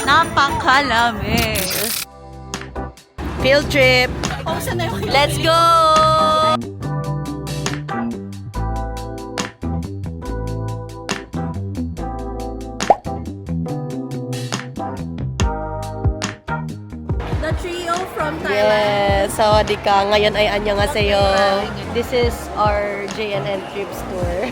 Napakalamig. Field trip. Let's go! The trio from Thailand. Yes, sawadee ka. Ngayon ay annyeonghaseyo. This is our JNN Trips tour.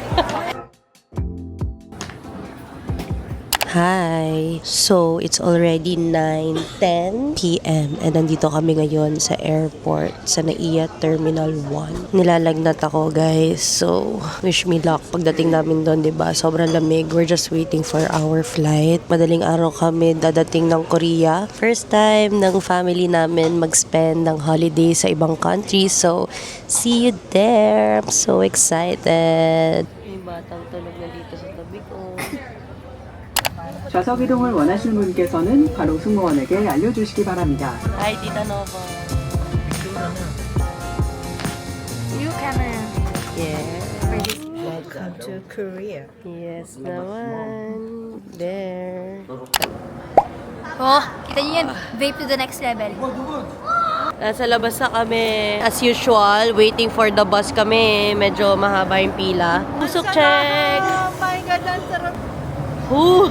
Hi! So, it's already 9:10 p.m. and nandito kami ngayon sa airport sa NAIA Terminal 1. Nilalagnat ako, guys. So, wish me luck pagdating namin doon, diba? Sobrang lamig. We're just waiting for our flight. Madaling araw kami dadating ng Korea. First time ng family namin mag-spend ng holiday sa ibang country. So, see you there! I'm so excited! May batang tulog na dito sa tabi ko. 좌석 이동을 원하시는 분께서는 바로 승무원에게 알려주시기 바랍니다. Hi, Tita Nova. New camera. Yeah. Welcome to Korea. Yes naman. There. Oh, kita niyo yan. Vape to the next level. Nasa labas na kami. As usual, waiting for the bus kami. Medyo mahaba yung pila. Pusok check! Oh my God, ang sarap. Hello!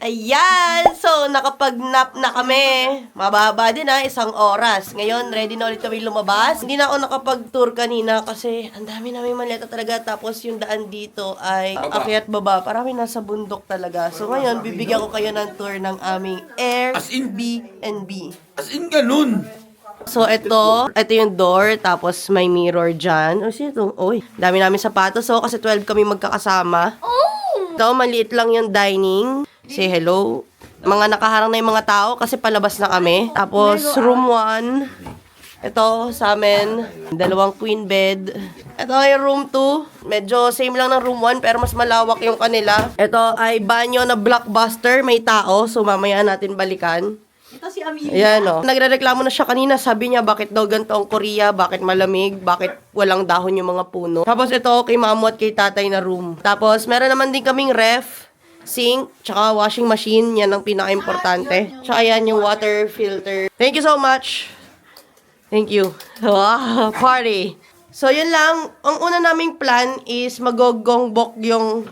Ayan! So, nakapag-nap na kami. Mababa din isang oras. Ngayon, ready na ulit kami lumabas. Hindi na ako nakapag-tour kanina kasi ang dami namin maleta talaga. Tapos yung daan dito ay akyat baba. Parang nasa bundok talaga. So, ngayon, bibigyan ko kayo ng tour ng aming Airbnb. As in, ganun. So, ito yung door, tapos may mirror dyan. O, sino ito? Uy, dami namin sapatos. So, kasi 12 kami magkakasama. Ito, maliit lang yung dining. Say hello. Mga nakaharang na yung mga tao kasi palabas na kami. Tapos, room 1. Ito, sa amin, 2 queen bed. Ito yung room 2. Medyo same lang ng room 1, pero mas malawak yung kanila. Ito ay banyo na blockbuster. May tao, so mamaya natin balikan. Ito si Amelia. Ayan, o. Nagrereklamo na siya kanina. Sabi niya, bakit daw ganito ang Korea? Bakit malamig? Bakit walang dahon yung mga puno? Tapos ito, kay mamo at kay tatay na room. Tapos, meron naman din kaming ref, sink, tsaka washing machine. Yan ang pinaka-importante. Tsaka yan yung water filter. Thank you so much. Thank you. Wow, party. So, yun lang. Ang una naming plan is mag-gongbok yung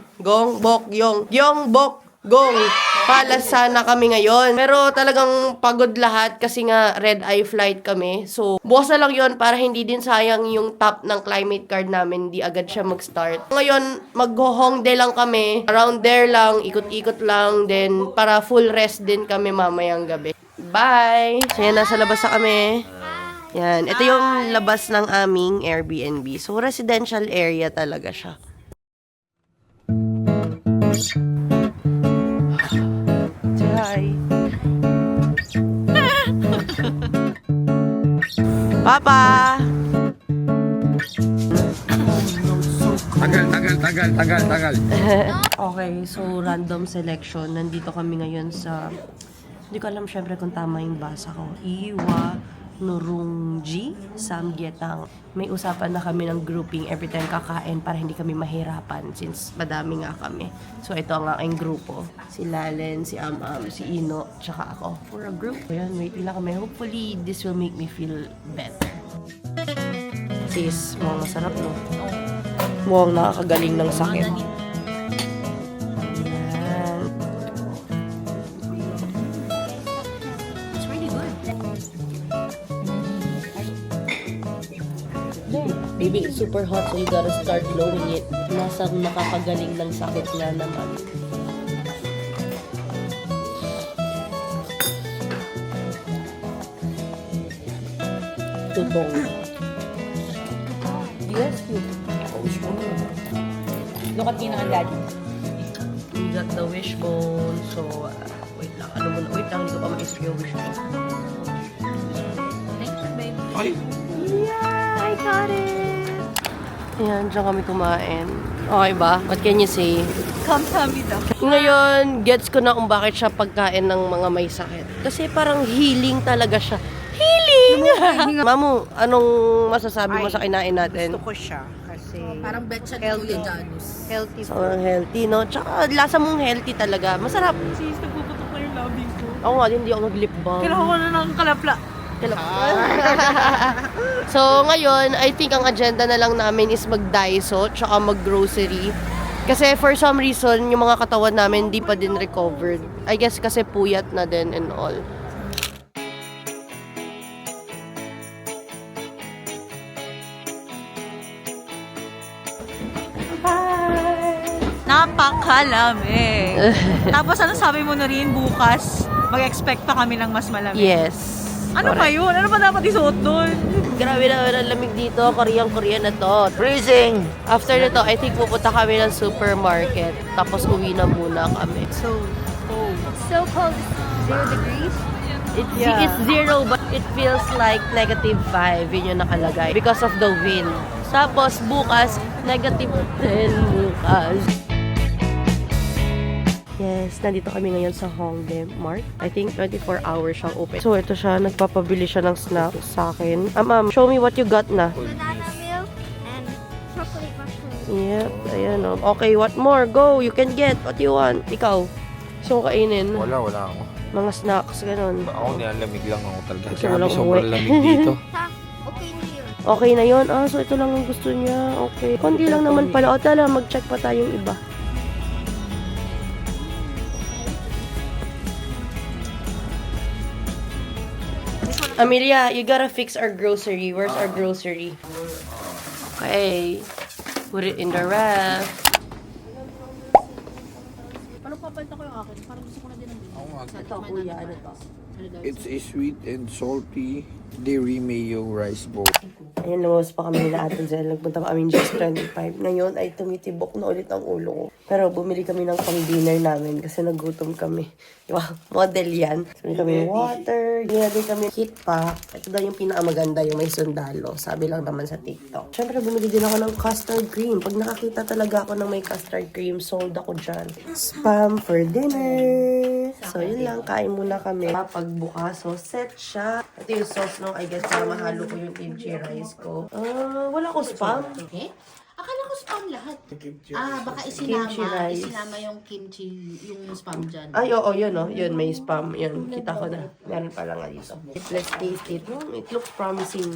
palasana kami ngayon. Pero talagang pagod lahat kasi nga red eye flight kami. So, bukas na lang yun para hindi din sayang yung top ng climate card namin. Hindi agad siya mag-start. Ngayon, mag-hongdae lang kami. Around there lang, ikot-ikot lang. Then, para full rest din kami mamayang gabi. Bye! So, yan, nasa labas na kami. Yan. Ito yung labas ng aming Airbnb. So, residential area talaga siya. Hi. Papa! Tagal. Okay, so random selection. Nandito kami ngayon sa... Hindi ko alam syempre kung tama yung basa ko. Iwa Nurungji Samgyetang. May usapan na kami ng grouping every time kakain para hindi kami mahirapan since madami nga kami. So ito ang aking grupo. Si Lalen, si Am-Am, si Ino, tsaka ako. For a group. Ayan, wait lang kami. Hopefully, this will make me feel better. Sis, mukhang masarap, no? Mukhang nakakagaling ng sakit. Baby, it's super hot so you gotta start blowing it. Nasa nakakagaling ng sakit nga naman. Tutong. Yes, you. Look at Tina and Daddy. We got the wishbone. So, wait lang. Ano muna? Wait lang, hindi ko pa ma-isip yung wishbone. Thank you, babe. Ay, Yeah, I got it! Ayan, dyan kami kumain. Okay ba? What can you say? Kamsahamnida. Ngayon, gets ko na kung bakit siya pagkain ng mga may sakit. Kasi parang healing talaga siya. Healing! Mamu, anong masasabi mo sa kinain natin? Gusto ko siya kasi Parang betcha ni Healthy. Kuya Janus. healthy So, healthy, no? Tsaka lasa mong healthy talaga. Masarap. Sis, nagpuputok na yung labi ko. Ako nga, hindi ako nag-lip balm. Kailangan ko na ng kalapla. So, ngayon, I think ang agenda na lang namin is mag-Daiso, tsaka mag-grocery. Kasi for some reason, yung mga katawan namin hindi pa din recovered. I guess kasi puyat na din and all. Napakalamig. Tapos ano sabi mo na rin bukas, mag-expect pa kami ng mas malamig. Yes. Ano ba yun? Ano ba dapat isuot doon? Grabe na ang lamig dito. Korean na to. Freezing! After nito, I think pupunta kami ng supermarket. Tapos uwi na muna kami. So cold. So cold. 0 degrees? It's zero, but it feels like -5. Yun yung nakalagay. Because of the wind. Tapos bukas, -10 bukas. Yes, nandito kami ngayon sa Hongdae Mart. I think 24 hours siyang open. So, ito siya. Nagpapabili siya ng snacks sa akin. Ma'am, show me what you got na. Banana milk and chocolate mushroom. Yep, ayan o. Okay, what more? Go, you can get what you want. Ikaw, gusto mo kainin? Wala ako. Mga snacks, ganun. Ako nilalamig lang ako talaga. Kasi Grabe, walang sobrang uwi. lamig dito. Okay na yun. Okay na yun? Ah, so ito lang ang gusto niya. Okay. Konti lang naman pala. O, tala, mag-check pa tayong iba. Amelia, you gotta fix our grocery. Where's our grocery? Okay. Put it in the ref. Ito, kuya. Ano to? It's a sweet and salty dairy mayo rice bowl. Ayun, lumabas pa kami nila atin sila. Nagpunta pa kami just 25. Ngayon ay tumitibok na ulit ang ulo ko. Pero bumili kami ng pang-dinner namin kasi nagutom kami. Diba? Model yan. Bumili kami ng water. Ginagay kami heat pack. Ito daw yung pinakamaganda, yung may sundalo. Sabi lang naman sa TikTok. Siyempre, bumili din ako ng custard cream. Pag nakakita talaga ako ng may custard cream, sold ako dyan. Spam for dinner. So, yun lang. Kain muna kami. Pagbukas, so set siya. Ito yung sauce nung I guess na mahalo ko yung kimchi rice ko. Wala ko spam. Eh? Akala ko spam lahat. Baka Kimchi rice. isinama yung kimchi, yung spam dyan. Ay, oo, yun, oh. Yun, may spam. Yun, kita ko na. Meron pala nga dito. Let's taste it. It looks promising.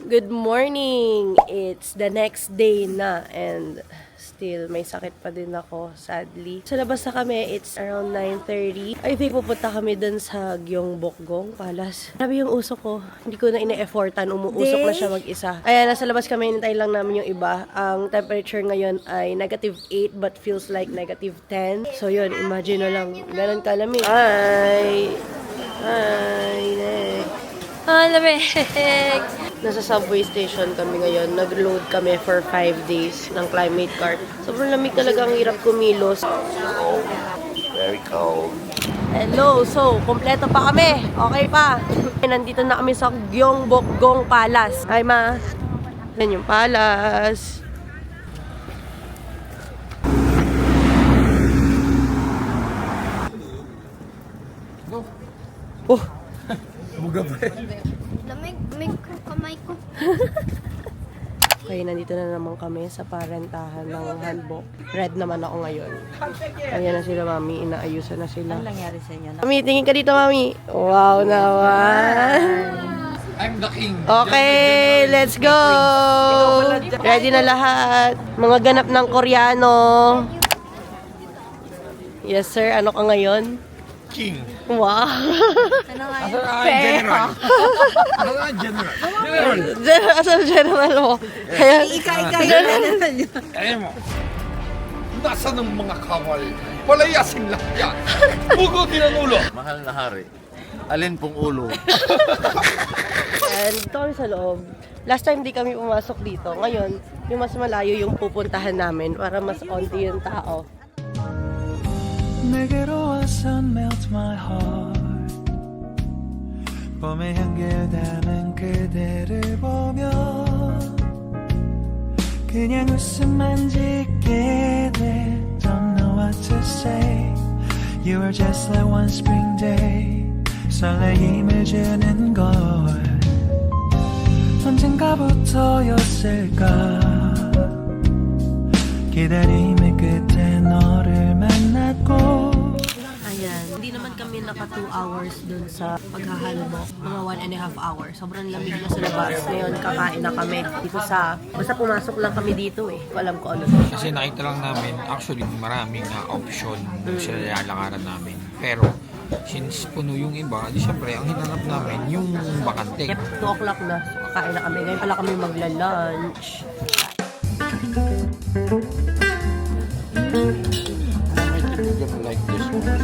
Good morning! It's the next day na and still may sakit pa din ako, sadly. Sa labas na kami, it's around 9:30. I think pupunta kami dun sa Gyeongbokgung Palace. Grabe yung usok ko. Hindi ko na ine-effortan. Umuusok na siya mag-isa. Ayan, nasa labas kami. Hinintay lang namin yung iba. Ang temperature ngayon ay -8 but feels like -10. So yun, imagine na lang. Ganun kalamig. Hi! Hi! Nick! Lamig! Nasa subway station kami ngayon. Nag-load kami for 5 days ng climate card. Sobrang lamig talaga, ang hirap kumilos. Very cold. Hello! So, kompleto pa kami. Okay pa. Nandito na kami sa Gyeongbokgung Palace. Hi, ma. Yan yung palace. Oh! Lamig ko kamay ko. Okay, nandito na naman kami sa parentahan ng handbook. Red naman ako ngayon. Ayan na sila, mami. Inaayusan na sila. Ano nangyari sa inyo? Mami, tingin ka dito, mami. Wow naman. I'm the king. Okay, let's go! Ready na lahat. Mga ganap ng Koreano. Yes, sir. Ano ka ngayon? King. Wow. General. General. Asan general mo? Ayan. Alam mo, nasa ng mga kawal. Palayasin lang yan. Pugutin ang ulo. Mahal na hari, alin pong ulo? And dito kami sa loob. Last time di kami pumasok dito. Ngayon, yung mas malayo yung pupuntahan namin para mas onti yung tao. 내게로 와서 melt my heart 봄의 향기를 담은 그대를 보며 그냥 웃음만 짓게 돼 Don't know what to say You are just like one spring day 설레임을 주는 걸 언젠가부터였을까 기다림의 끝에 너를 만났고 Ayan, hindi naman kami naka 2 hours dun sa paghahalubok. Mga 1.5 hours. Sobrang lamig na sa labas. Ngayon, kakain na kami dito sa... Basta pumasok lang kami dito eh. Ko alam ko ano. Kasi nakita lang namin, actually maraming option sa lalakaran namin. Pero, since puno yung iba, di syempre, ang hinanap namin yung bakante. Yep, 2 o'clock na. So, kakain na kami. Ngayon pala kami magla-lunch. Like this one.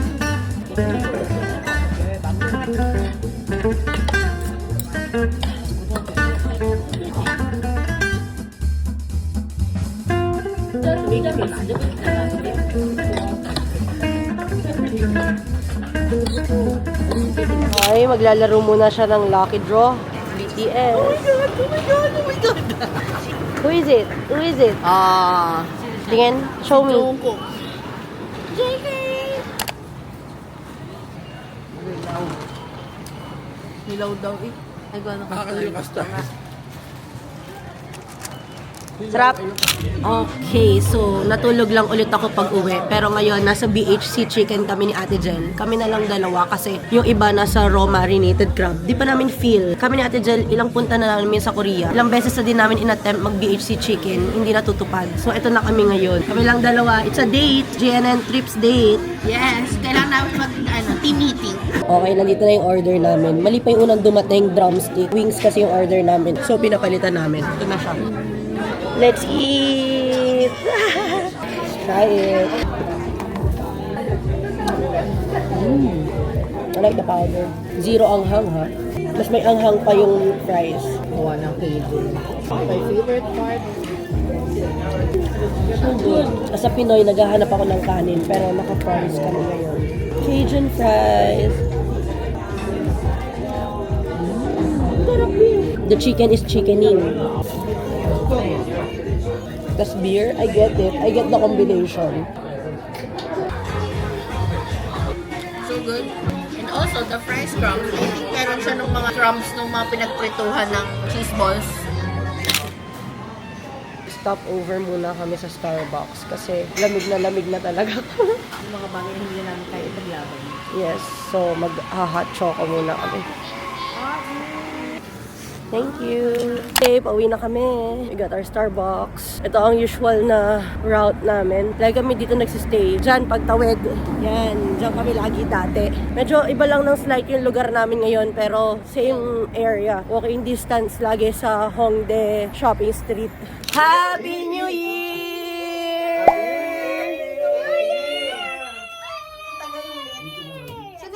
Ay, maglalaro muna siya ng Lucky Draw. BTS. Oh my God. Who is it? Tingin, show me. Hilaw daw eh. Ay, gano'n ka. Sarap. Okay, so natulog lang ulit ako pag uwi. Pero ngayon, nasa BHC Chicken kami ni Ate Jel. Kami na lang dalawa kasi yung iba nasa raw marinated crab. Di pa namin feel. Kami ni Ate Jel, ilang punta na namin sa Korea. Ilang beses na din namin inattempt mag BHC Chicken. Hindi natutupad. So ito na kami ngayon. Kami lang dalawa. It's a date. GNN Trips date. Yes, kailangan namin team meeting. Okay, nandito na yung order namin. Mali pa yung unang dumating drumstick. Wings kasi yung order namin. So pinapalitan namin. Ito na siya. Let's eat! Try it. I like the powder. Zero anghang ha. Mas may anghang pa yung fries. Gawa ng Cajun. My favorite part. So good. Sa Pinoy, naghahanap ako ng kanin pero naka-fries kami ngayon. Cajun fries. The chicken is chickening. Tas beer, I get it. I get the combination. So good. And also, the fries crumbs, I think meron siya ng mga crumbs ng mga pinagprituhan ng cheese balls. Stop over muna kami sa Starbucks kasi lamig na talaga. Yung mga bagay na hindi namin kaya ipaglaban. Yes, so mag-hot choco muna kami. Thank you. Okay, pauwi na kami. We got our Starbucks. Ito ang usual na route namin. Lagi kami dito nagsistay. Diyan, pagtawid. Yan, diyan kami lagi dati. Medyo iba lang ng slight yung lugar namin ngayon, pero same area. Walking distance lagi sa Hongdae Shopping Street. Happy New Year!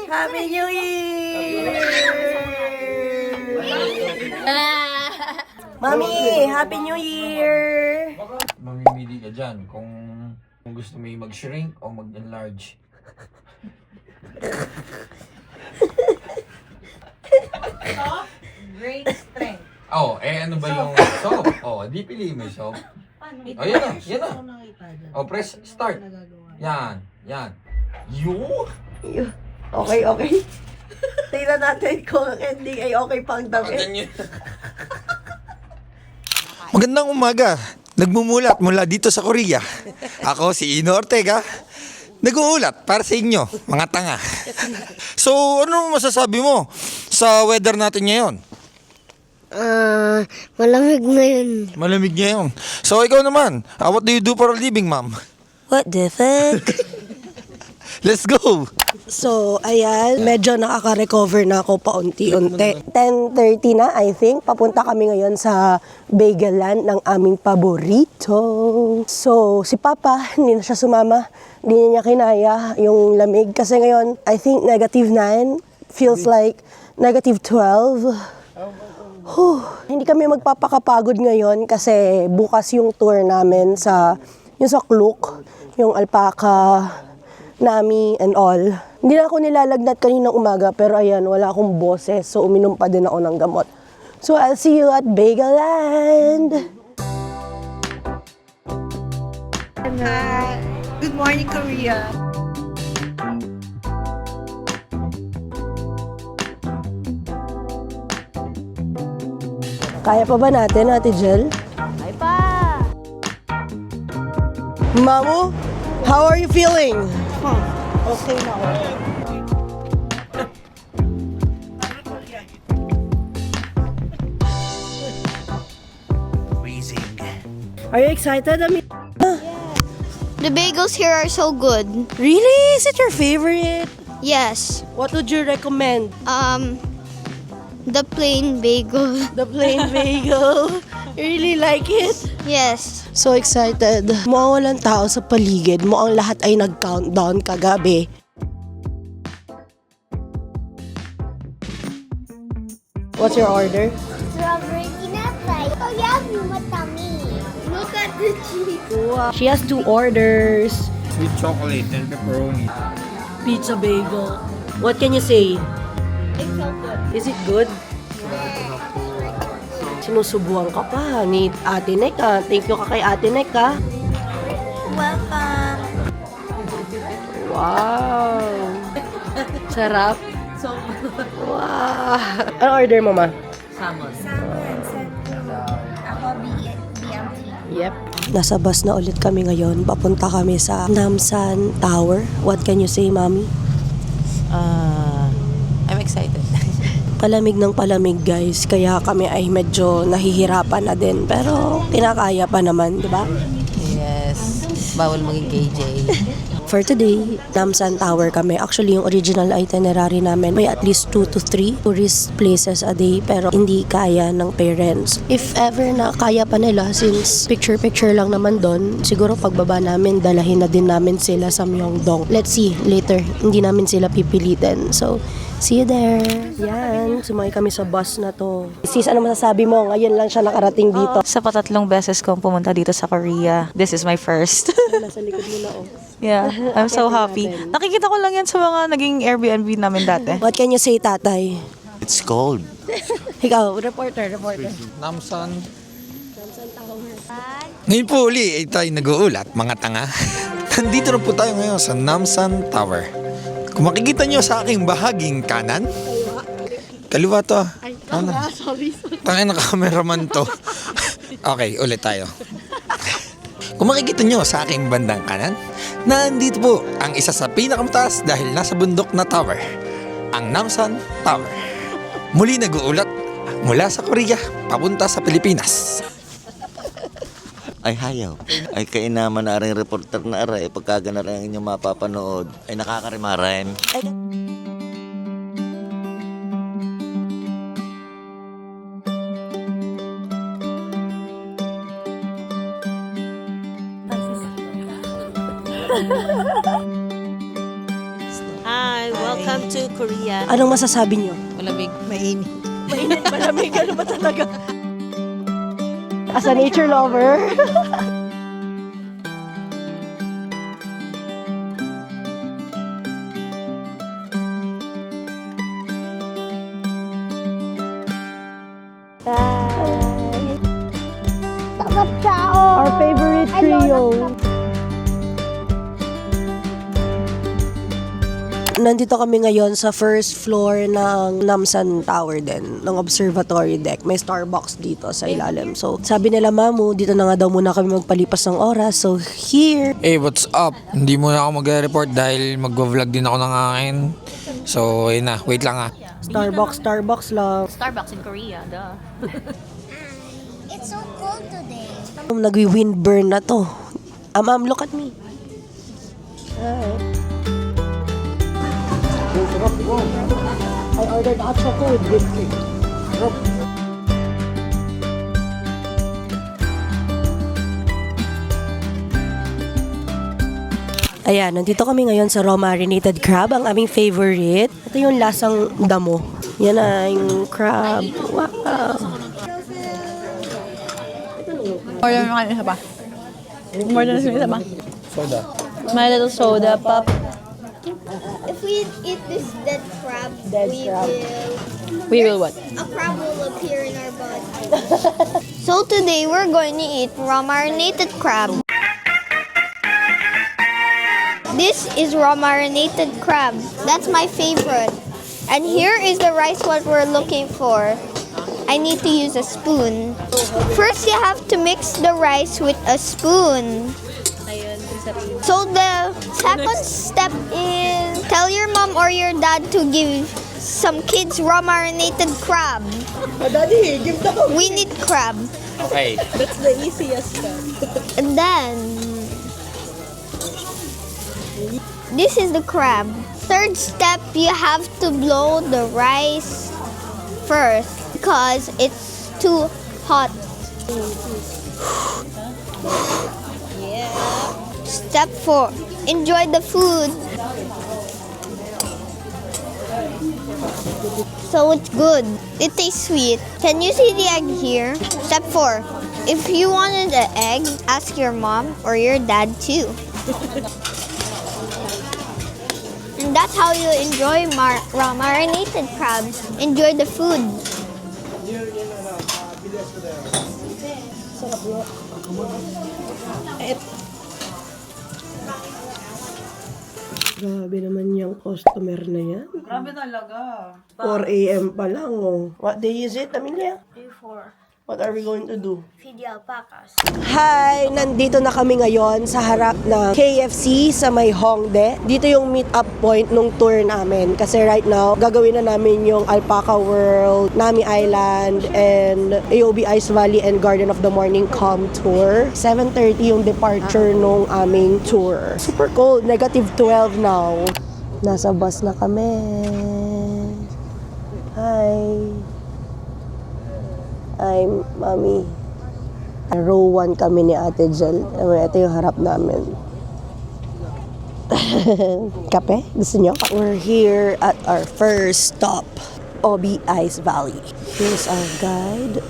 Happy New Year! Mami, Happy New Year! Mamimili ka dyan kung gusto mo yung mag-shrink o mag-enlarge. Great strength. Oh, ano ba yung soap? Oh, di piliin mo yung soap. Oh, yan na. Oh, press start. Yan. You? Okay. Tingnan natin kung ang ending ay okay pang dami. Magandang umaga. Nagmumulat mula dito sa Korea. Ako si Ino Ortega. Nag-uulat para sa inyo, mga tanga. So, ano masasabi mo sa weather natin ngayon? Malamig na yun. Malamig ngayon. So, ikaw naman, what do you do for a living, ma'am? What the fuck? Let's go! So, ayan, medyo nakaka-recover na ako paunti-unti. 10:30 na, I think. Papunta kami ngayon sa Bagel Land ng aming paborito. So, si Papa, hindi na siya sumama. Hindi niya kinaya yung lamig. Kasi ngayon, I think -9. Feels like -12. Hindi kami magpapakapagod ngayon kasi bukas yung tour namin sa Klook, yung alpaca, Nami and all. Hindi na ako nilalagnat kaninang umaga pero ayan, wala akong boses so uminom pa din ako ng gamot. So I'll see you at Bagel Land! Hi. Good morning, Korea. Kaya pa ba natin, Ate Jel? Bye pa! Mamu, how are you feeling? Okay na ako. Are you excited? The bagels here are so good. Really? Is it your favorite? Yes. What would you recommend? The plain bagel. The plain bagel. You really like it? Yes. So excited. Mukhang walang tao sa paligid. Mukhang lahat ay nag-countdown kagabi. What's your order? Strawberry tinapay. Oh, yummy, matami. Look at the cheese. She has 2 orders. With chocolate and pepperoni. Pizza bagel. What can you say? It's so good. Is it good? Sinusubuan ka pa ni Ate Nek ah. Thank you ka kay Ate Nek ah. Welcome. Wow! Sarap. Wow! Ano order mo, ma? Yep. Nasa bus na ulit kami ngayon. Papunta kami sa Namsan Tower. What can you say, Mami? I'm excited. Palamig ng palamig, guys. Kaya kami ay medyo nahihirapan na din. Pero kinakaya pa naman, di ba? Yes. Bawal maging KJ. For today, Namsan Tower kami. Actually, yung original itinerary namin, may at least 2 to 3 tourist places a day, pero hindi kaya ng parents. If ever na kaya pa nila, since picture-picture lang naman doon, siguro pagbaba namin, dalahin na din namin sila sa Myeongdong. Let's see, later, hindi namin sila pipilitin. So, see you there. Yan, sumakay kami sa bus na to. Sis, ano masasabi mo? Ngayon lang siya nakarating dito. Sa patatlong beses kong pumunta dito sa Korea, this is my first. Nasa likod mo na, oh. Yeah, I'm so happy. Nakikita ko lang yan sa mga naging Airbnb namin dati. What can you say, tatay? It's cold. Ikaw, reporter. Namsan. Ngayon po uli ay tayo nag-uulat, mga tanga. Nandito na po tayo ngayon sa Namsan Tower. Kung makikita nyo sa aking bahaging kanan, kaliwa to. Sorry. Tangin na cameraman to. Okay, ulit tayo. Kung makikita nyo sa aking bandang kanan, nandito po ang isa sa pinakamataas dahil nasa bundok na tower, ang Namsan Tower. Muli nag-uulat mula sa Korea papunta sa Pilipinas. Ay hayaw. Ay kainaman na aring reporter na aray. Pagkaga na rin inyong mapapanood. Ay nakakarimarain. Hi, welcome to Korea. Anong masasabi nyo? Malamig. Mainit. Mainit, malamig, ano ba talaga? As a nature lover. Our favorite trio. Nandito kami ngayon sa first floor ng Namsan Tower din, ng observatory deck. May Starbucks dito sa ilalim. So, sabi nila, Mamu, dito na nga daw muna kami magpalipas ng oras. So, here. Hey, what's up? Hindi muna ako mag-report dahil mag-vlog din ako ng akin. So, ayun na. Wait lang ha. Starbucks lang. Starbucks in Korea, duh. It's so cold today. Nagwi-windburn na to. Ma'am, look at me. I ordered hot chocolate with whipped cream. Ayan, nandito kami ngayon sa raw marinated crab, ang aming favorite. Ito yung lasang damo. Yan na yung crab. Wow! Order mo kayo isa pa. Order na isa pa. Soda. My little soda pop. If we eat this dead crab, We will what? a crab will appear in our body. So today we're going to eat raw marinated crab. This is raw marinated crab. That's my favorite. And here is the rice what we're looking for. I need to use a spoon. First, you have to mix the rice with a spoon. So the second step is tell your mom or your dad to give some kids raw marinated crab. Daddy, give them. We need crab. Okay. That's the easiest step. And then, this is the crab. Third step, you have to blow the rice first because it's too hot. Step 4, enjoy the food. So it's good. It tastes sweet. Can you see the egg here? Step 4, if you wanted an egg, ask your mom or your dad too. And that's how you enjoy raw marinated crabs. Enjoy the food. Grabe naman yung customer na yan. Grabe talaga. 4 a.m. pa lang, oh. What day is it, Amelia? Day 4. What are we going to do? Feed the alpacas. Hi! Nandito na kami ngayon sa harap ng KFC sa may Hongdae. Dito yung meet-up point nung tour namin. Kasi right now, gagawin na namin yung Alpaca World, Nami Island, and AOB Ice Valley and Garden of the Morning Calm tour. 7:30 yung departure nung aming tour. Super cold. -12 now. Nasa bus na kami. Hi! I'm Mami. Row 1 kami ni Ate Jel. Ito yung harap namin. Kape? Gusto nyo? We're here at our first stop, Obi Ice Valley. Here's our guide.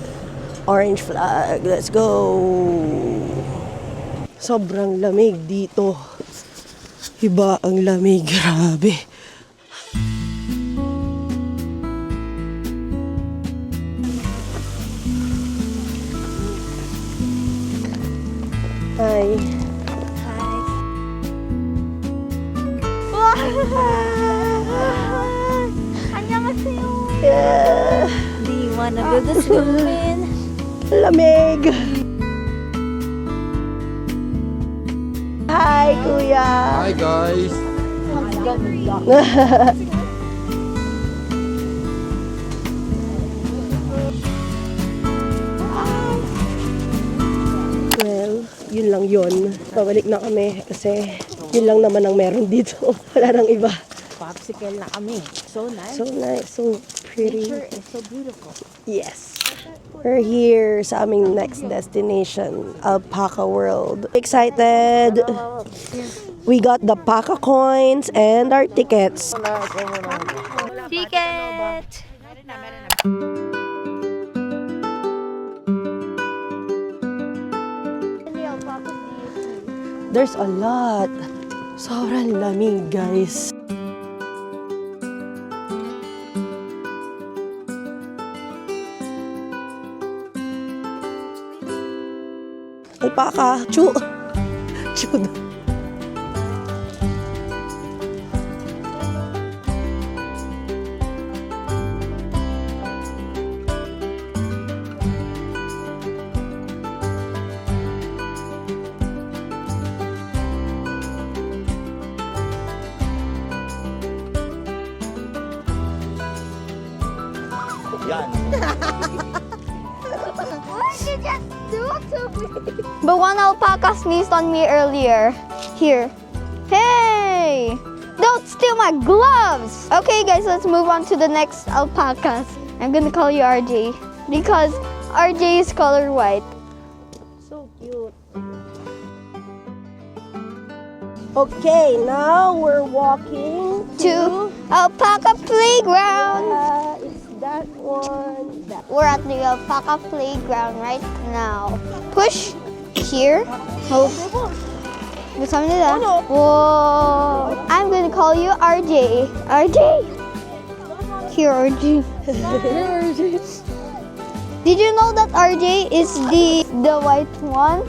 Orange flag. Let's go! Sobrang lamig dito. Iba ang lamig. Grabe. Hi. 안녕하세요. Yeah. Do you wanna go to swimming? Lamig. Hi, Kuya. Hi guys. Well, yun lang yun. Pabalik na kami kasi yun lang naman ang meron dito. Wala nang iba. Popsicle na kami. So nice. So nice, so pretty. Nature is so beautiful. Yes. We're here sa aming next destination, Alpaca World. Excited! We got the Paca coins and our tickets. Ticket! There's a lot. Sobrang lamig, guys. Alpaca. Chu. Chu. Yan. But one alpaca sneezed on me earlier. Here. Hey! Don't steal my gloves! Okay, guys, let's move on to the next alpacas. I'm gonna call you RJ because RJ is color white. So cute. Okay, now we're walking To alpaca playground. It's that one. We're at the alpaca playground right now. Push here. Hope. Gusto nila? Whoa. I'm gonna call you RJ. RJ. Here, RJ. Did you know that RJ is the white one?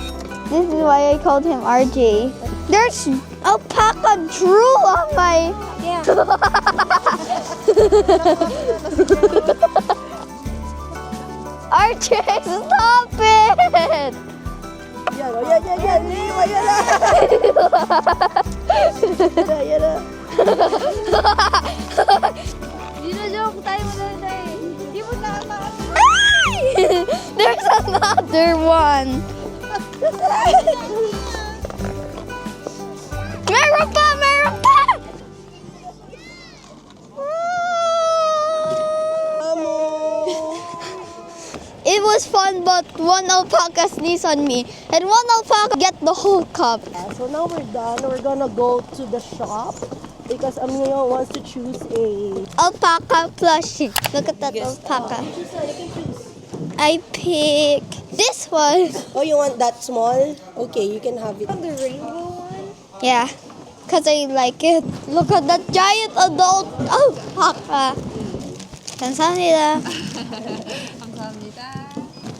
This is why I called him RJ. There's alpaca drool on my... Yeah. Chase, stop it! Yan, oh, yan. Lima, yan na. Yan na. Ginajoke tayo mo na tayo. Hindi mo There's another one. Meron pa! It was fun, but one alpaca sneezed on me, and one alpaca get the whole cup. So now we're done. We're gonna go to the shop because Emilio wants to choose a... Alpaca plushie. Look at that alpaca. I pick this one. Oh, you want that small? Okay, you can have it. The rainbow one? Yeah, because I like it. Look at that giant adult alpaca. 감사합니다.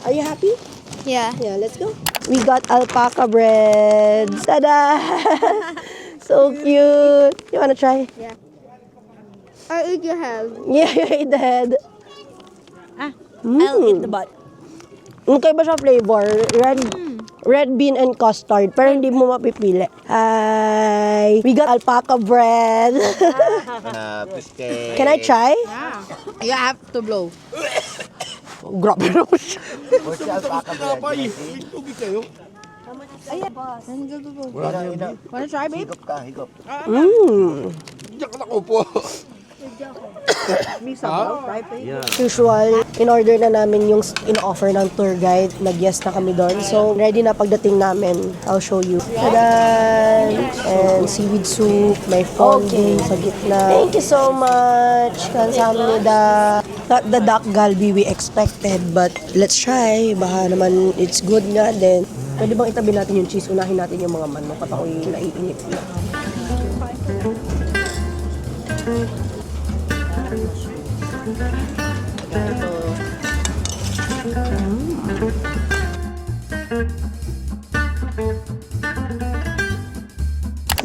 Are you happy? Yeah. Yeah, let's go. We got alpaca bread. Tada! So cute. You wanna try? Yeah. I'll eat your head. Yeah, you eat the head. I'll eat the butt. Okay ba siya flavor? Red bean and custard. Pero hindi mo mapipili. Hi! We got alpaca bread. Can I try? You have to blow. Grabe naman siya. Wanna try, babe? Diyan ka nakupo. Usual, in-order na namin yung in-offer ng tour guide. Nag-yes na kami doon. So, ready na pagdating namin. I'll show you. Tada! And seaweed soup, may fondue sa gitna. Thank you so much. Kansamnida. Not the duck galbi we expected, but let's try. Baka naman it's good nga din. Pwede bang itabi natin yung cheese? Unahin natin yung mga manok at ako'y naiinip na.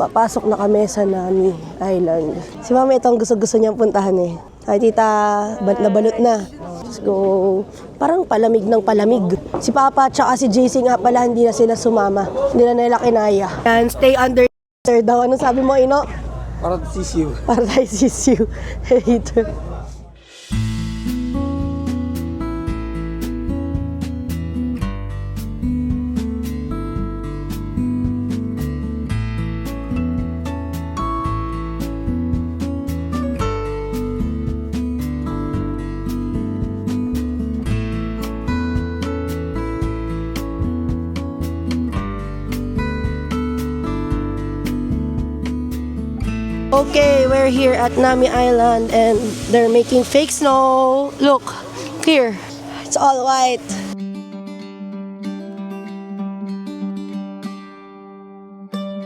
Papasok na kami sa Nami Island. Si Mama itong gusto niyang puntahan eh. Ay tita, nabalot na. Let's go. Parang palamig ng palamig. Si Papa at si JC nga pala hindi na sila sumama. Hindi na nila kinaya. And stay under daw. Ano sabi mo, Ino? Para sisiw. Para tayo sisiw. Ito. Okay, we're here at Nami Island and they're making fake snow. Look, here, it's all white.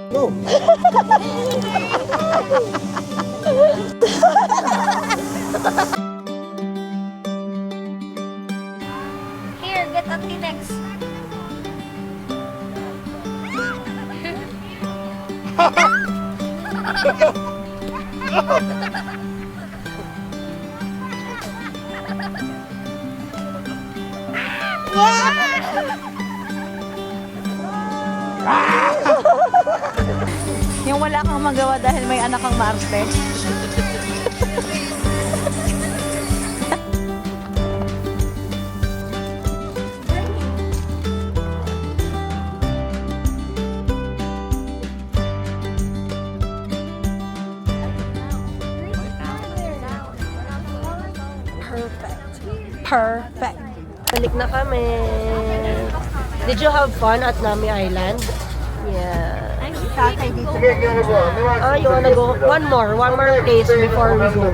Go. Here, get on the next. Yung wala kang magawa dahil may anak kang Marte. Perfect. Balik na kami. Did you have fun at Nami Island? Yeah. You wanna go? One more place before we go.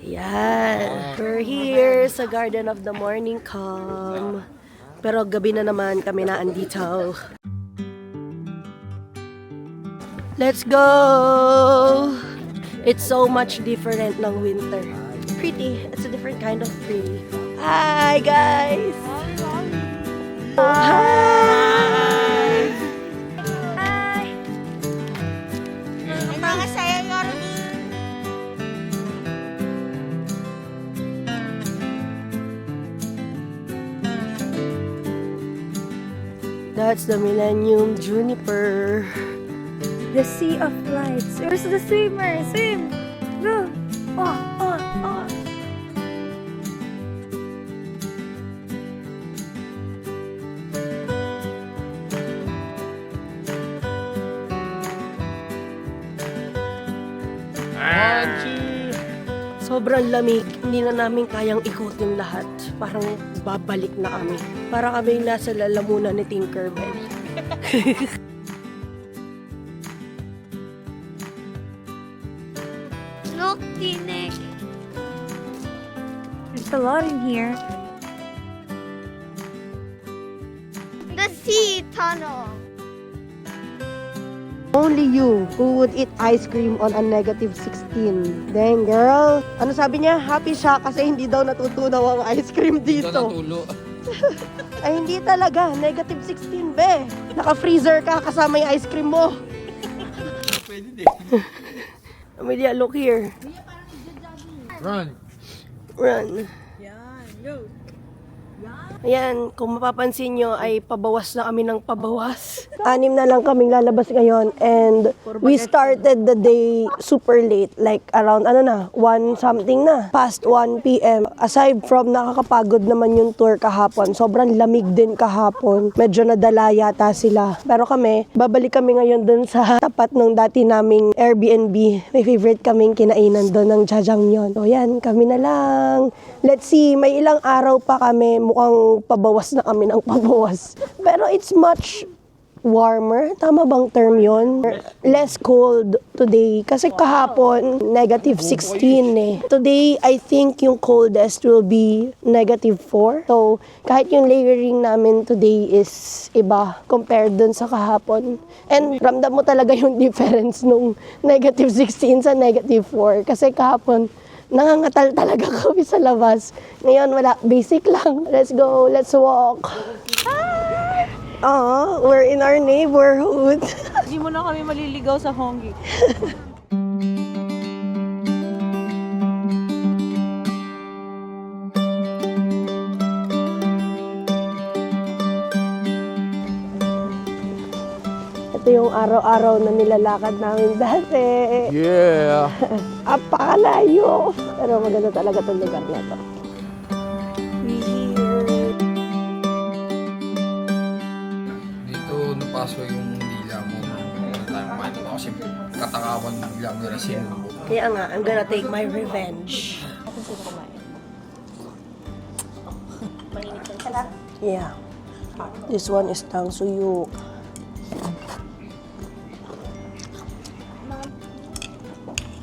Yeah. We're here sa Garden of the Morning Calm. Pero gabi na naman kami na andito. Let's go! It's so much different ng winter. Pretty. It's a different kind of pretty. Hi, guys! Hi! Hi! Mga sayor. That's the Millennium Juniper. The sea of lights. Where's the swimmer? Swim! Go! Oh, oh, oh. Sobrang lamig. Hindi na namin kayang ikutin lahat. Parang babalik na kami. Parang kami nasa lalamunan ni Tinkerbell. Look, Tinek. There's a lot in here. The sea tunnel. Only you who would eat ice cream on a -16. Dang, girl. Ano sabi niya? Happy siya kasi hindi daw natutunaw ang ice cream dito. Natulo. Ay, hindi talaga. -16, be. Naka-freezer ka kasama yung ice cream mo. Pwede din. Amelia, look here. Run. Run. Ayan, kung mapapansin nyo ay pabawas na kami ng pabawas. 6 na lang kaming lalabas ngayon and we started the day super late. Like around 1 something na. Past 1 p.m. Aside from nakakapagod naman yung tour kahapon, sobrang lamig din kahapon. Medyo nadala yata sila. Pero kami, babalik kami ngayon dun sa tapat ng dati naming Airbnb. May favorite kaming kinainan dun ng Jajangmyeon. So yan, kami na lang. Let's see, may ilang araw pa kami. Mukhang pabawas na kami ng pabawas. Pero it's much warmer. Tama bang term yun? Less cold today. Kasi kahapon, -16 eh. Today, I think yung coldest will be -4. So, kahit yung layering namin today is iba compared dun sa kahapon. And ramdam mo talaga yung difference nung -16 sa -4. Kasi kahapon, nangangatal talaga kami sa labas. Ngayon, wala. Basic lang. Let's go. Let's walk. We're in our neighborhood. Hindi mo na kami maliligaw sa Honggi. Ito yung araw-araw na nilalakad namin dati. Yeah. Apakalayo. Pero maganda talaga itong lugar na to. Dito napasok yung dila mo. Kasi katakawan biglang nila sinubo. Kaya nga, I'm gonna take my revenge. Yeah. This one is Tangsuyuk.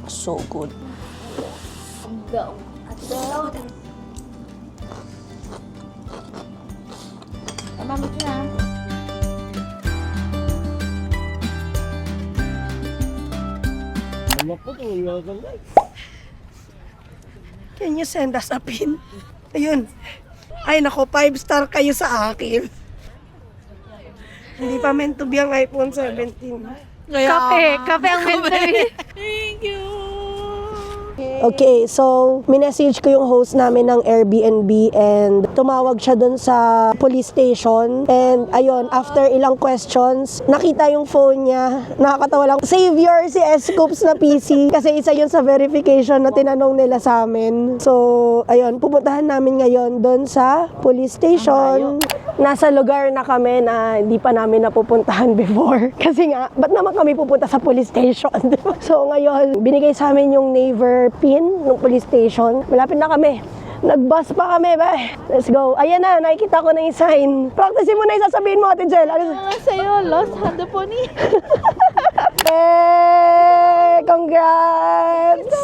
So good. Go. Go. Mami ko na. Can you send us a pin? Ayun. Ay nako, 5-star kayo sa akin. Hindi pa meant to be ang iPhone 17. Kape ang mentor. Thank you! Okay, so minessage ko yung host namin ng Airbnb and tumawag siya dun sa police station. And ayun, after ilang questions, nakita yung phone niya. Nakakatawa lang. Savior si S-Scoops na PC kasi isa yun sa verification na tinanong nila sa amin. So, ayun, pupuntahan namin ngayon dun sa police station. Nasa lugar na kami na hindi pa namin napupuntahan before. Kasi nga, ba't naman kami pupunta sa police station? So ngayon, binigay sa amin yung neighbor pin ng police station. Malapit na kami. Nag-bus pa kami, ba? Let's go. Ayan na, nakikita ko na yung sign. Practicein mo na yung sasabihin mo, Ate Jel. Sa'yo, lost hand the pony. Hey! Congrats!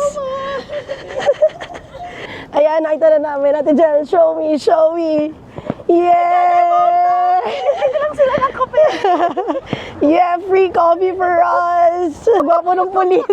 Ayan, nakita na namin. Ate Jel, show me, show me. Yeah! Ito lang sila ng kape. Yeah, free coffee for us. Gwapo ng polis.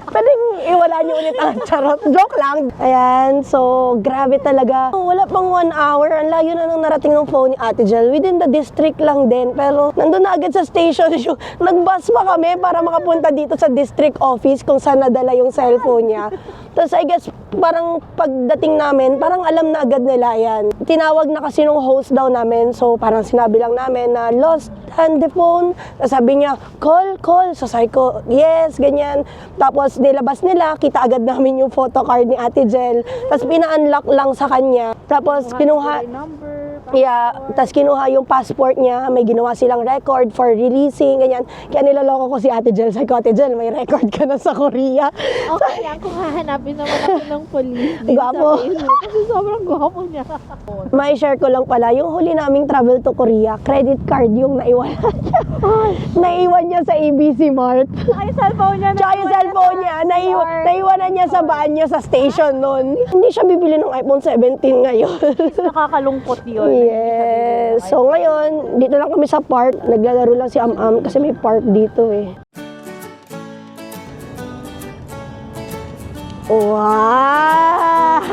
Pwedeng iwala niyo ulit ang charot. Joke lang. Ayan, so grabe talaga. Wala pang 1 hour. Ang layo na nang narating ng phone ni Ate Jel. Within the district lang din. Pero nandun na agad sa station. Nag-bus pa kami para makapunta dito sa district office kung saan nadala yung cellphone niya. Tapos I guess parang pagdating namin, parang alam na agad nila yan. Tinawag na kasi nung host daw namin, so parang sinabi lang namin na lost and the phone. Tapos sabi niya, call. So sabi ko, yes, ganyan. Tapos nilabas nila, kita agad namin yung photocard ni Ate Jel. Tapos pina-unlock lang sa kanya. Tapos kinuha, tapos kinuha yung passport niya, may ginawa silang record for releasing, ganyan. Kaya niloloko ko si Ate Jel. Sabi ko, Ate Jel, may record ka na sa Korea. Okay lang kung hahanapin naman ako ng police din Gwapo. sa Facebook. Kasi sobrang gwapo niya. May share ko lang pala, yung huli naming travel to Korea, credit card yung naiwan niya. Naiwan niya sa ABC Mart. Ay, cellphone niya. Tsaka yung cellphone niya, naiwanan niya sa banyo sa station nun. Hindi siya bibili ng iPhone 17 ngayon. Nakakalungkot yun. Yes. So ngayon, dito lang kami sa park. Naglalaro lang si Am-Am kasi may park dito eh. Wow!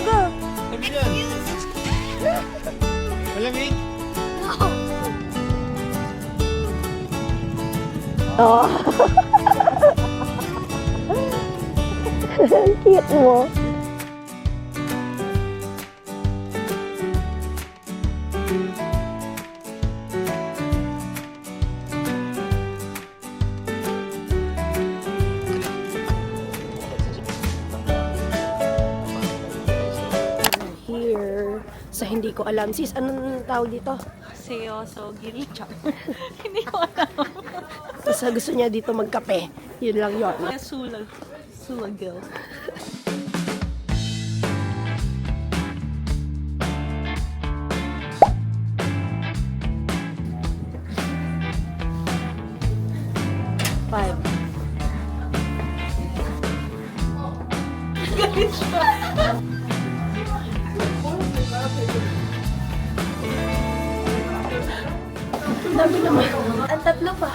Go! Malamig? Oh. Cute mo. Here, sa hindi ko alam. Sis, anong tawag dito? Seoso Giricha. Hindi ko alam. Tapos gusto niya dito magkape. Yun lang yun. Sulagil. Dami naman. Ang tatlo pa.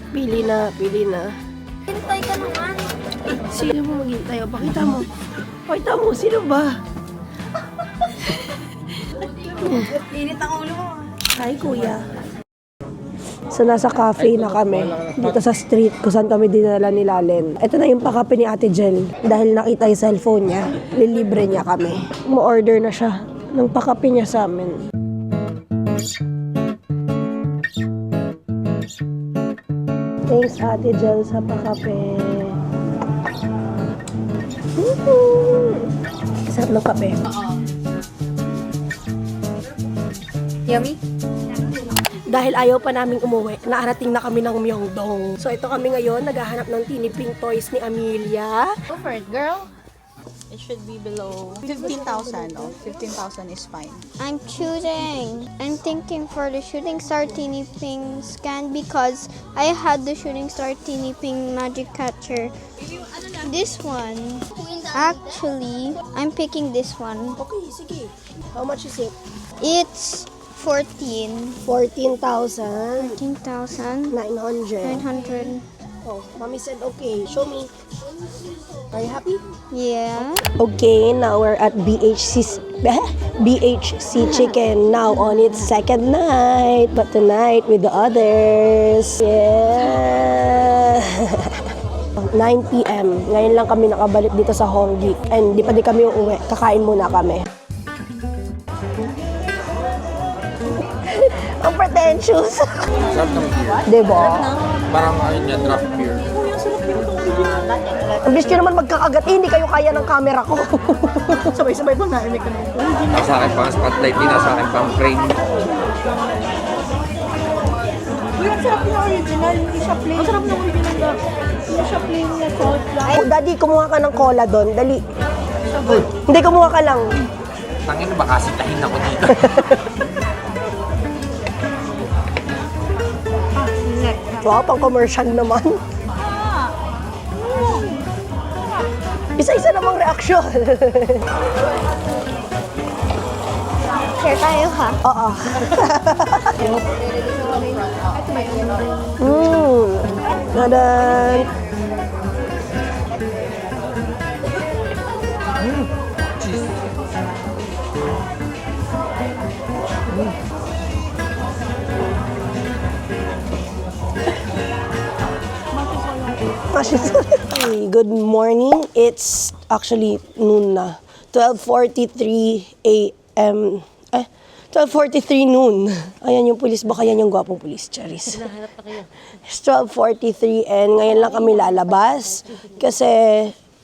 Pili na. Hintay ka naman. Sino mo maghintay? O, pakita mo, sino ba? Init ang ulo mo. Hi, kuya. So, nasa cafe na kami. Dito sa street kung saan kami dinala ni Lalen. Ito na yung pakape ni Ate Jel. Dahil nakita yung cellphone niya, lilibre niya kami. Mo-order na siya ng pakape niya sa amin. Thanks, Ate Jel, sa pakape. Sarap ng kape. Yummy? Dahil ayaw pa naming umuwi, naarating na kami ng Myeongdong. So ito kami ngayon, naghahanap ng tiniping toys ni Amelia. Go for it, girl. It should be below 15,000. Oh, 15,000 is fine. I'm choosing. I'm thinking for the Shooting Star Teeny Ping scan because I had the Shooting Star Teeny Ping magic catcher. This one. Actually, I'm picking this one. Okay, sige. How much is it? It's 14,900. 14,900. 900. Oh, mommy said okay. Show me. Are you happy? Yeah. Okay, now we're at BHC Chicken. Now on its second night, but tonight with the others. Yeah. 9 p.m. Ngayon lang kami nakabalik dito sa Honggi. And di pa di kami uuwi. Kakain muna kami. Ang pretentious. Sarap ng beer. Diba? Parang ayun niya, draft beer. Ang bilis nyo naman magkakagat. Hindi kayo kaya ng camera ko. Sabay-sabay bang narinig ka nito? Sa akin pang spotlight, di na sa akin pang frame. Uy, ang sarap na original. Hindi siya plain. Ang sarap na original na. Hindi siya plain na salt lang. Oh, Daddy, kumuha ka ng cola doon. Dali. Hindi, kumuha ka lang. Tangin, baka sitahin ako dito. Wow, pang commercial naman. Isa-isa namang reaksyon. Share tayo ha. Oo. Dadan. Hey, good morning. It's actually noon na. 12:43 a.m. 12:43 noon. Ayan yung pulis. Baka yan yung gwapong pulis, Charis. It's 12:43 and ngayon lang kami lalabas. Kasi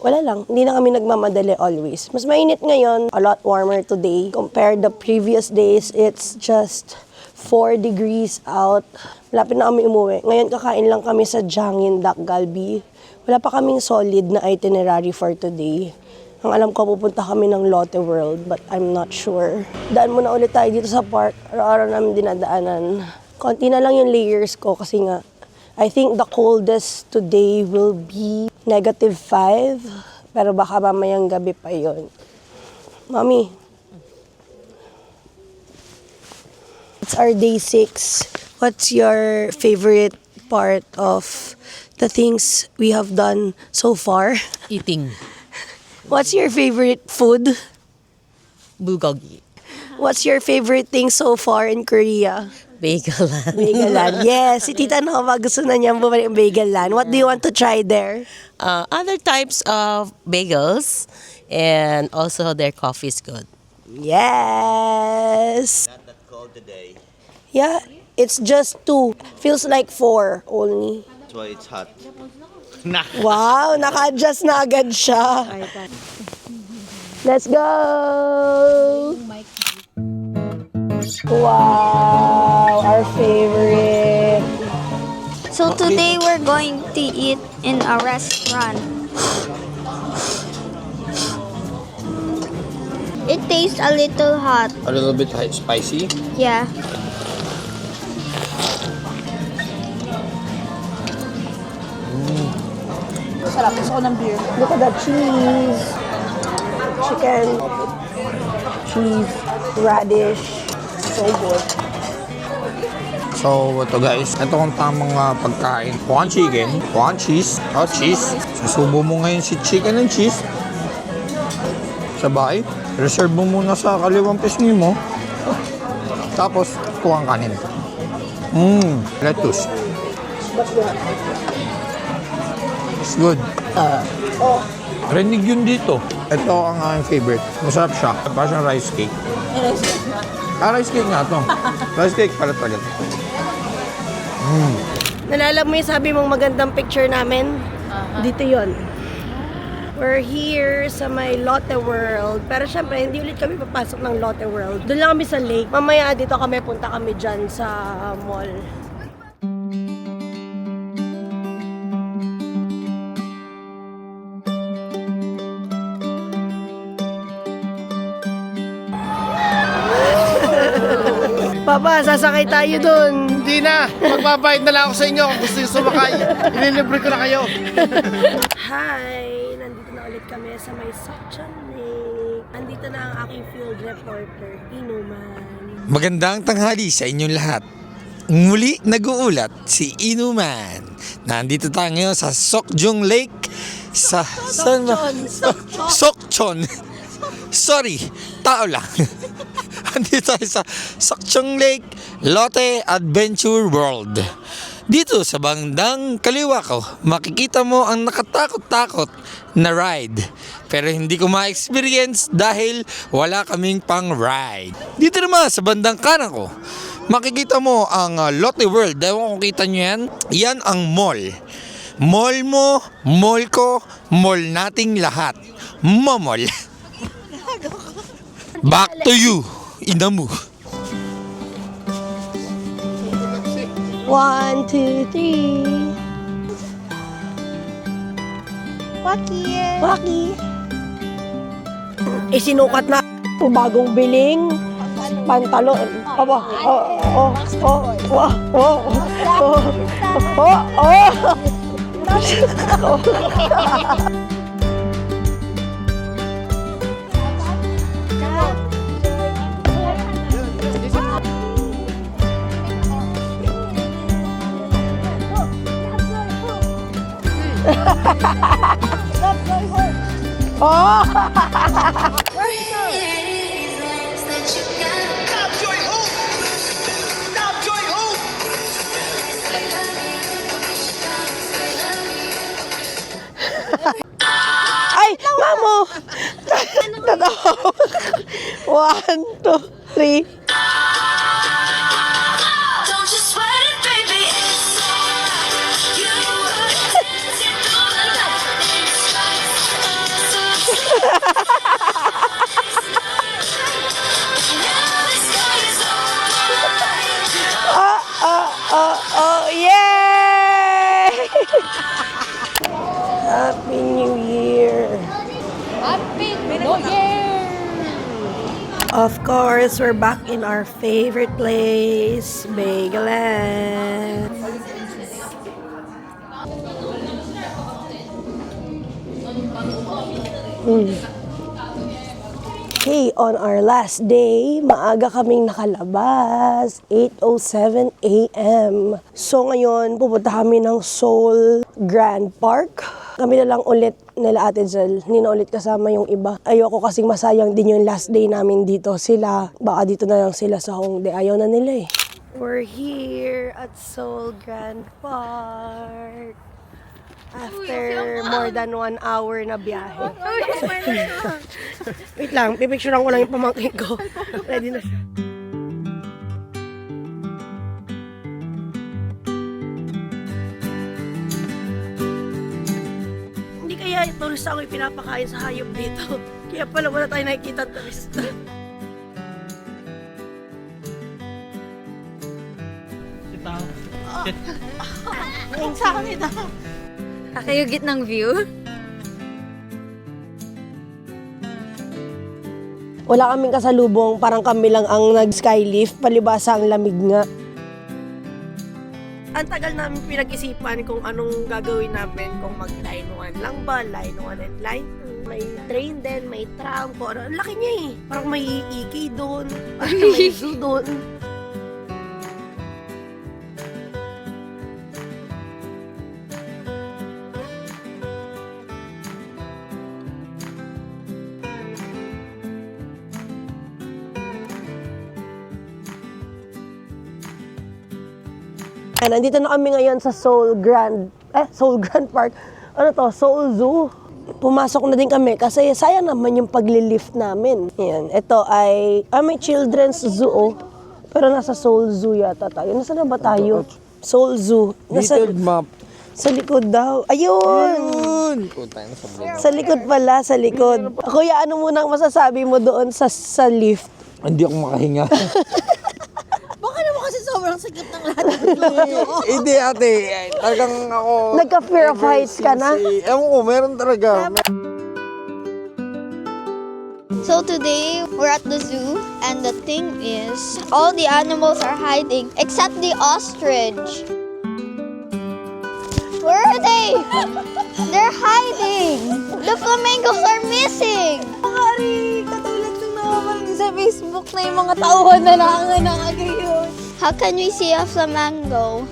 wala lang. Hindi na kami nagmamadali always. Mas mainit ngayon. A lot warmer today. Compared the previous days, it's just 4 degrees out. Malapit na kami umuwi. Ngayon kakain lang kami sa Jangin Dak Galbi. Wala pa kaming solid na itinerary for today. Ang alam ko, pupunta kami ng Lotte World, but I'm not sure. Daan muna ulit tayo dito sa park. Araw-araw namin dinadaanan. Konti na lang yung layers ko kasi nga, I think the coldest today will be -5. Pero baka mamayang gabi pa yon. Mami. It's our day 6. What's your favorite part of the things we have done so far? Eating What's your favorite food? bulgogi. What's your favorite thing so far in Korea? Bagelan. Bagelan. Yes, si Tita Nova gusto na niyang bumalik ng Bagelan. What do you want to try there? Other types of bagels and also their coffee is good. Yes. Not that cold today. Yeah, it's just 2. Feels like 4 only. That's why it's hot. Wow, naka-adjust na agad siya. Let's go! Wow, our favorite. So today we're going to eat in a restaurant. It tastes a little hot. A little bit spicy. Yeah. Look at that cheese. Chicken. Cheese. Radish. So good. So, ito guys, ito ang tamang pagkain. One chicken, one cheese, cheese. Susubo mo ngayon si chicken and cheese. Sabay, reserve mo muna sa kaliwang pisngi mo. Tapos, kuha ang kanin. Lettuce. It's good. Rinig yun dito. Ito ang aking favorite. Masarap siya. Parang siyang rice cake. Rice cake nga to. Rice cake palit-palit. Nalala mo yung sabi mong magandang picture namin? Dito yon. We're here sa may Lotte World. Pero syempre, hindi ulit kami papasok ng Lotte World. Doon lang kami sa lake. Mamaya dito kami, punta kami dyan sa mall. Papa, sasakay tayo dun. Hindi na. Magbabayad na lang ako sa inyo kung gusto nyo sumakay. Ililibre ko na kayo. Hi! Nandito na ulit kami sa may Sokchon Lake. Nandito na ang aking field reporter, Inuman. Magandang tanghali sa inyong lahat. Muli nag-uulat si Inuman. Nandito tayo ngayon sa Sokchon Lake. Sokchon. Sorry, tao lang. Andito tayo sa Sokchon Lake, Lotte Adventure World. Dito sa bandang kaliwa ko, makikita mo ang nakatakot-takot na ride. Pero hindi ko ma-experience dahil wala kaming pang ride. Dito naman sa bandang kanan ko, makikita mo ang Lotte World. Ewan kung kita nyo yan. Yan ang mall. Mall mo, mall ko, mall nating lahat. Mamol. Back to you, Inamu. 1, 2, 3. Waki. Isinukat na bagong biling pantalon. Aba. We're Totoo. 1, 2, 3. Yay! Happy New Year! Happy New Year! Of course, we're back in our favorite place, Bageland. Okay, on our last day, maaga kaming nakalabas, 8:07 a.m. So ngayon, pupunta kami ng Seoul Grand Park. Kami na lang ulit nila Ate Jel, hindi na ulit kasama yung iba. Ayoko kasing masayang din yung last day namin dito. Sila, baka dito na lang sila sa Hongdae. Ayaw na nila eh. We're here at Seoul Grand Park. After more than 1 hour na biyahe. Wait lang, pipicturean ko lang yung pamangkin ko. Ready na siya. Hindi kaya turista ako yung pinapakain sa hayop dito. Kaya pala wala tayo nakikita turista. Ang sa akin ito. Kakayugit ng view. Wala kaming kasalubong, parang kami lang ang nag-skylift, palibasa ang lamig nga. Ang tagal namin pinag-isipan kung anong gagawin namin, kung mag-line 1 lang ba, line 1 and line 2. May train din, may tram, kung ano. Ang laki niya eh. Parang may EK doon, parang may zoo doon. Nandito na kami ngayon sa Seoul Grand Park. Ano to? Seoul Zoo. Pumasok na din kami kasi sayang naman yung paglilift namin. Ayan. Ito ay may children's zoo oh. Pero nasa Seoul Zoo yata tayo. Nasaan na ba tayo? Seoul Zoo. Detailed map. Sa likod daw. Ayun! Sa likod pala, sa likod. Kuya, ano muna ang masasabi mo doon sa lift? Hindi ako makahinga. Baka naman kasi sobrang sakit ng lahat. Hindi ate, talagang ako... Nagka-fear of heights ka na? Ewan ko, meron talaga. So today, we're at the zoo, and the thing is, all the animals are hiding, except the ostrich. Where are they? They're hiding! The flamingos are missing! Hari, katulad yung nakapanood sa Facebook na yung mga tauhan na nakagayon. How can we see a flamingo?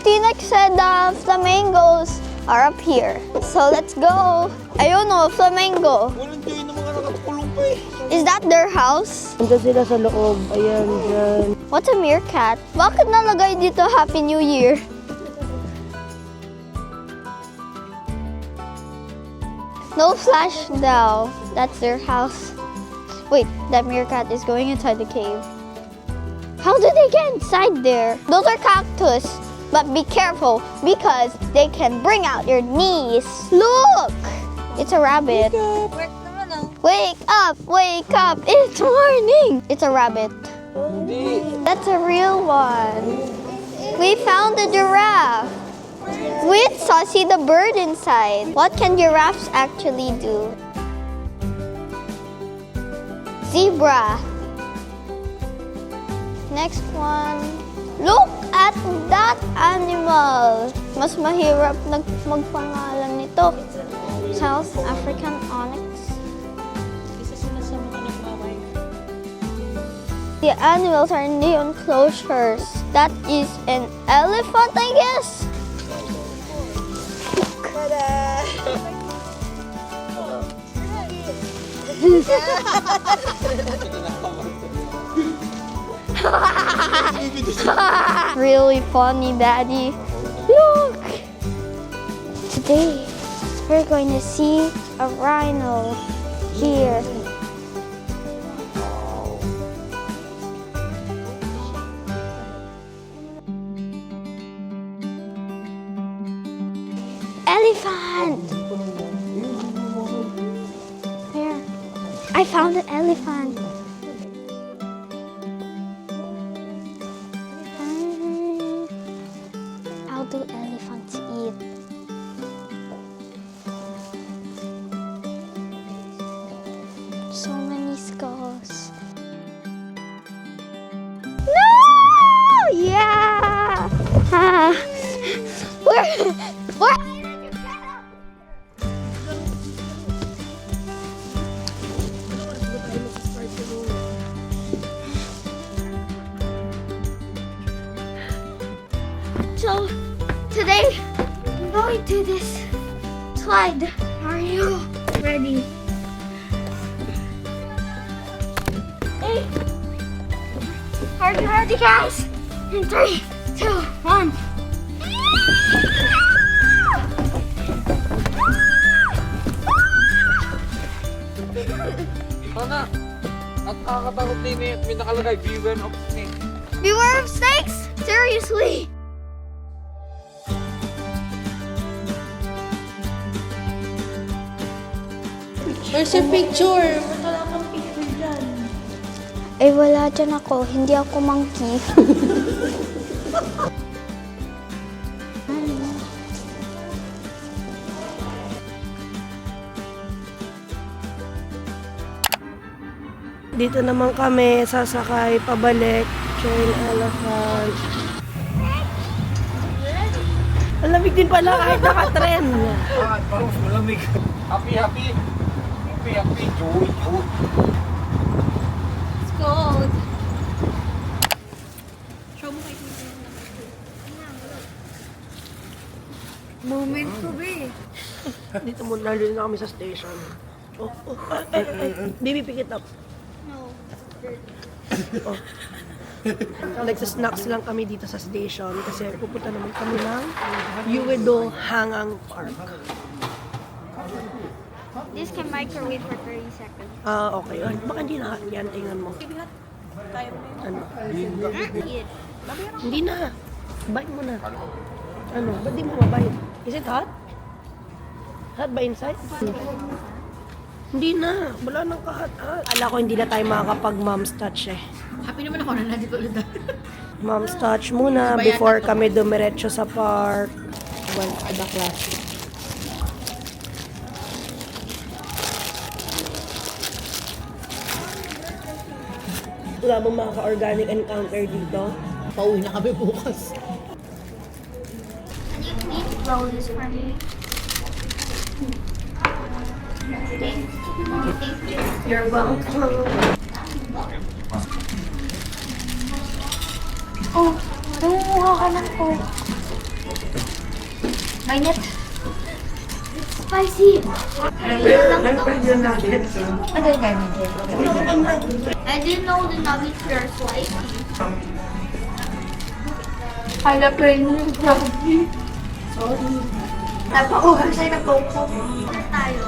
Tinek said the flamingos are up here. So let's go. Ayun o, flamingo. Is that their house? Nandun sila sa loob. Ayan, dyan. What's a meerkat? Bakit nalagay dito Happy New Year? No flash now. That's their house. Wait, that meerkat is going inside the cave. How did they get inside there? Those are cactus. But be careful because they can bring out your knees. Look! It's a rabbit. Wake up! Wake up! It's morning! It's a rabbit. That's a real one. We found a giraffe. With Saucy the bird inside. What can giraffes actually do? Zebra. Next one. Look at that animal. Mas mahirap magpangalan nito. South African onyx. The animals are in the enclosures. That is an elephant, I guess. Really funny, Daddy. Look! Today, We're going to see a rhino here. Elephant! Where? I found an elephant. How do elephants eat? So many skulls. No! Yeah! Ah. Where? So, today, I'm going to this slide. Are you ready? Hey! Are you ready, guys? In 3, 2, 1. Sana! At nakakatakot din eh. May nakalagay, beware of snake. Beware of snakes? Seriously? Where's your picture? Wala kang picture dyan. Eh, wala dyan ako. Hindi ako monkey. Dito naman kami sasakay pabalik. Train elephant. Ang lamig din pala kahit naka-trend. Parang malamig. Happy, happy. Happy, happy. Joy, joy. It's cold. Moment to be. Dito muna rin na kami sa station. Baby, pick it up. No. Oh. Nagsasnacks lang kami dito sa station kasi pupunta naman kami ng Uedo Hangang Park. This can microwave for 30 seconds. Okay. Ay, baka hindi na yan. Tingnan mo. Ano? Eat. Hindi na. Bite mo na. Ano? Ba't di mo mabite? Is it hot? Hot ba inside? Hindi na. Wala nang kahat-hat. Ala ko hindi na tayo makakapag-mom's touch eh. Happy naman ako na nandito ulit. Mom's touch muna before kami dumiretso sa park. Well, the class. Wala bang makaka-organic encounter dito? Pauwi na kami bukas. Can you please roll this for me? You're welcome. Oh, namumukha ka ng Coke. Mainit. Spicy. I didn't know the nuggets were spicy. Jalapeno grabe. Sorry. Napakuha sa'yo ng Coke. Ano tayo?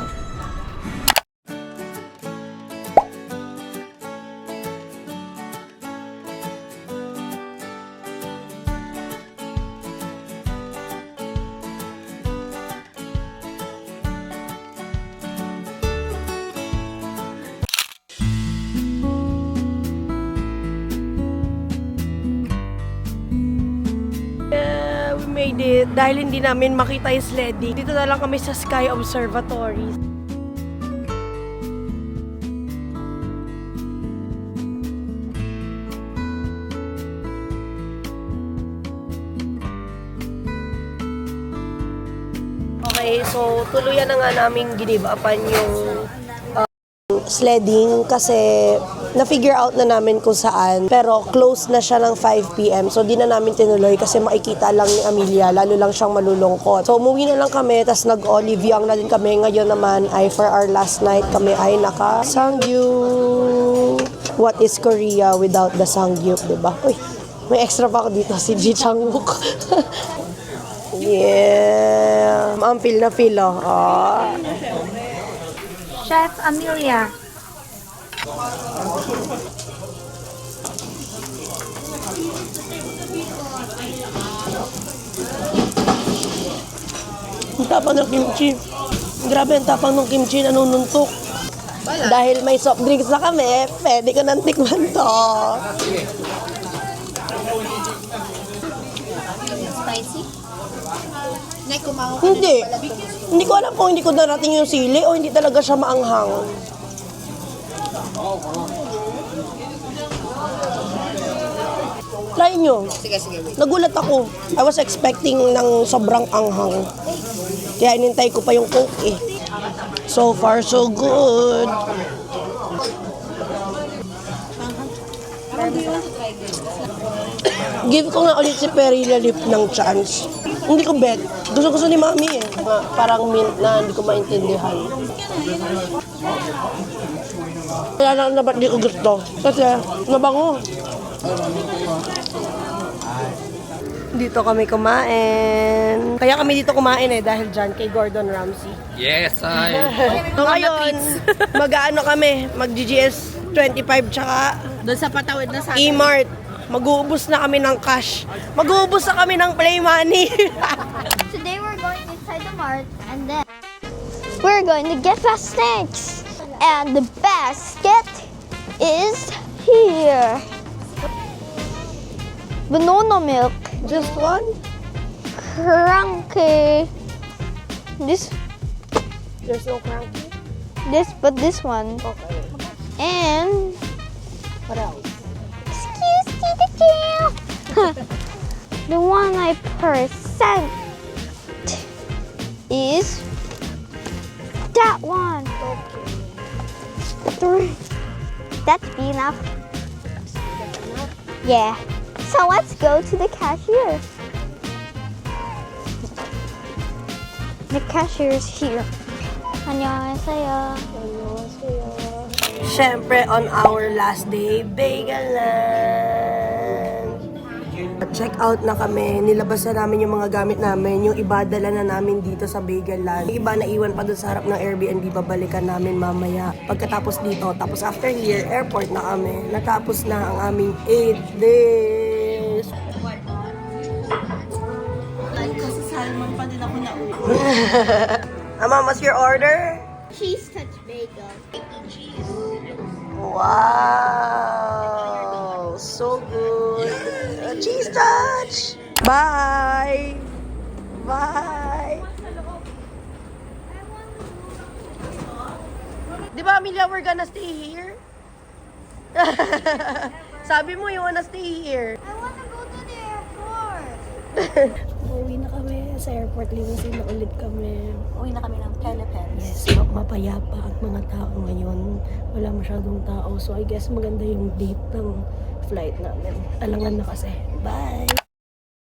We made it. Dahil hindi namin makita yung sledding, dito na lang kami sa Sky Observatory. Okay, so tuluyan na nga namin ginibapan yung sledding kasi na-figure out na namin kung saan pero close na siya ng 5 p.m. So di na namin tinuloy kasi makikita lang ni Amelia, lalo lang siyang malulungkot. So umuwi na lang kami, tas nag-Oliviang na din kami. Ngayon naman ay for our last night kami ay naka Sangyu. What is Korea without the Sangyup, diba? Uy, may extra pa ako dito, si Ji Chang-wook. Yeah. Ang feel na feel, oh. Ah. Chef Amelia. Ang tapang ng kimchi. Grabe, ang tapang ng kimchi nanununtok. Dahil may soft drinks na kami, pwede ko nang tikman to. Spicy? Nay, kumaho Hindi. Hindi ko alam kung hindi ko narating yung sili o hindi talaga siya maanghang. Try nyo. Sige, wait. Nagulat ako. I was expecting ng sobrang anghang. Kaya inintay ko pa yung Coke eh. So far, so good. Give ko nga ulit si Perilla Lip ng chance. Hindi ko bet. Gusto ni Mami eh. Parang mint na hindi ko maintindihan. Kaya na ba't di ko gusto? Kasi nabango. Dito kami kumain. Kaya kami dito kumain eh dahil dyan kay Gordon Ramsay. Yes, ay. So ngayon, mag-ano kami, mag-GGS 25 tsaka Doon sa patawid na sa E-Mart. Mag-uubos na kami ng cash. Mag-uubos na kami ng play money. Today we're going inside the mart and then we're going to get fast snacks. And the basket is here. Banana milk. Just one? Cranky. This, There's no cranky? but this one. Okay. And What else? excuse me, the jail. The one I percent is that one. Three. That be enough. Yeah. So let's go to the cashier. The cashier is here. 안녕하세요. Siyempre, on our last day, Bagelland. Check out na kami. Nilabas na namin yung mga gamit namin. Yung iba, dala na namin dito sa Bagelland. Yung iba, naiwan pa doon sa harap ng Airbnb. Babalikan namin mamaya. Pagkatapos dito, tapos after here, airport na kami. Natapos na ang aming 8 days. Kasi salmon pa din ako na Mama, what's your order? Cheese touch bagel. Wow! So good! Cheese touch! Bye! Bye! Di ba, Amelia, we're gonna stay here? Sabi mo, you wanna stay here. I want to go to the airport. Uwi na kami sa airport. Limousine na ulit kami. Uwi na kami ng Philippines. Yes, mapayapa ang mga tao ngayon. Wala masyadong tao. So I guess maganda yung date ng flight namin. Alangan na kasi. Bye!